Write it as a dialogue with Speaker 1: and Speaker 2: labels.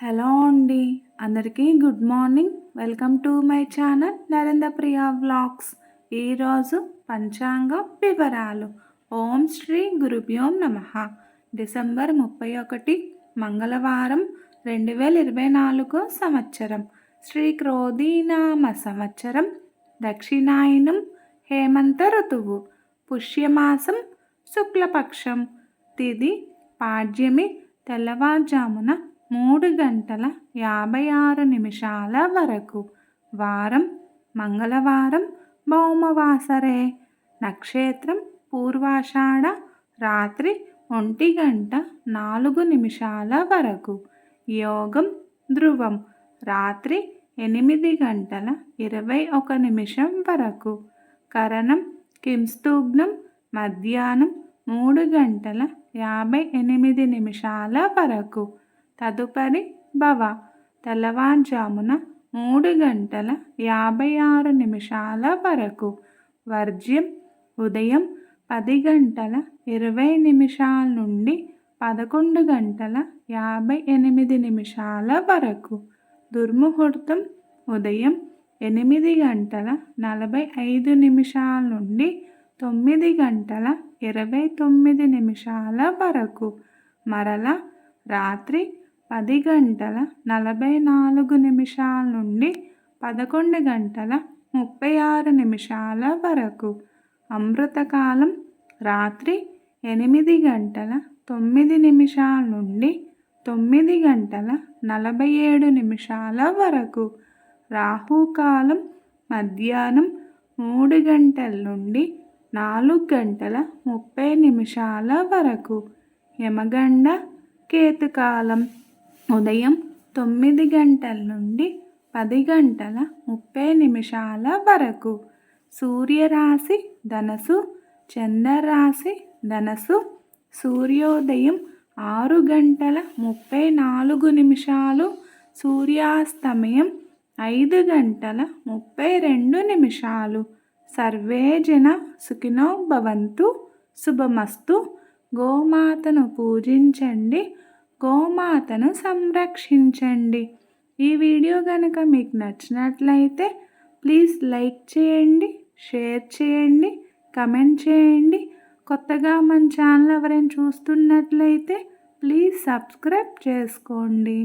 Speaker 1: Hello అండి, అందరికీ good morning. Welcome to my channel Narendra Priya vlogs. ఈరోజు పంచాంగ వివరాలు. ఓం శ్రీ గురుభ్యో నమః. డిసెంబర్ 31 మంగళవారం 2024 సంవత్సరం. శ్రీ క్రోధీనామ సంవత్సరం. దక్షిణాయనం హేమంత ఋతువు. పుష్యమాసం శుక్లపక్షం. తిథి పాడ్యమి తెల్లవారుజామున 3:56 వరకు. వారం మంగళవారం భౌమవాసరే. నక్షత్రం పూర్వాషాఢ. రాత్రి 1:04 వరకు. యోగం ధ్రువం. రాత్రి 8:21 వరకు. కరణం కింస్తూగ్నం. మధ్యాహ్నం 3:58 వరకు. తదుపరి భవ. తెల్లవారుజామున 3:56 వరకు. వర్జ్యం ఉదయం 10:20 నుండి 11:58 వరకు. దుర్ముహూర్తం ఉదయం 8:45 నుండి 9:29 వరకు. మరల రాత్రి 10:44 నుండి 11:36 వరకు. అమృతకాలం రాత్రి 8:09 నుండి 9:47 వరకు. రాహుకాలం మధ్యాహ్నం 3 గంటల నుండి 4:30 వరకు. యమగండ కేతుకాలం ఉదయం 9 గంటల నుండి 10:30 వరకు. సూర్యరాశి ధనస్సు. చంద్రరాశి ధనస్సు. సూర్యోదయం 6:34. సూర్యాస్తమయం 5:32. సర్వే జన సుఖినో భవంతు. శుభమస్తు. గోమాతను పూజించండి, గోమాతను సంరక్షించండి. ఈ వీడియో కనుక మీకు నచ్చినట్లయితే ప్లీజ్ లైక్ చేయండి, షేర్ చేయండి, కమెంట్ చేయండి. కొత్తగా మన ఛానల్ ఎవరైనా చూస్తున్నట్లయితే ప్లీజ్ సబ్స్క్రైబ్ చేసుకోండి.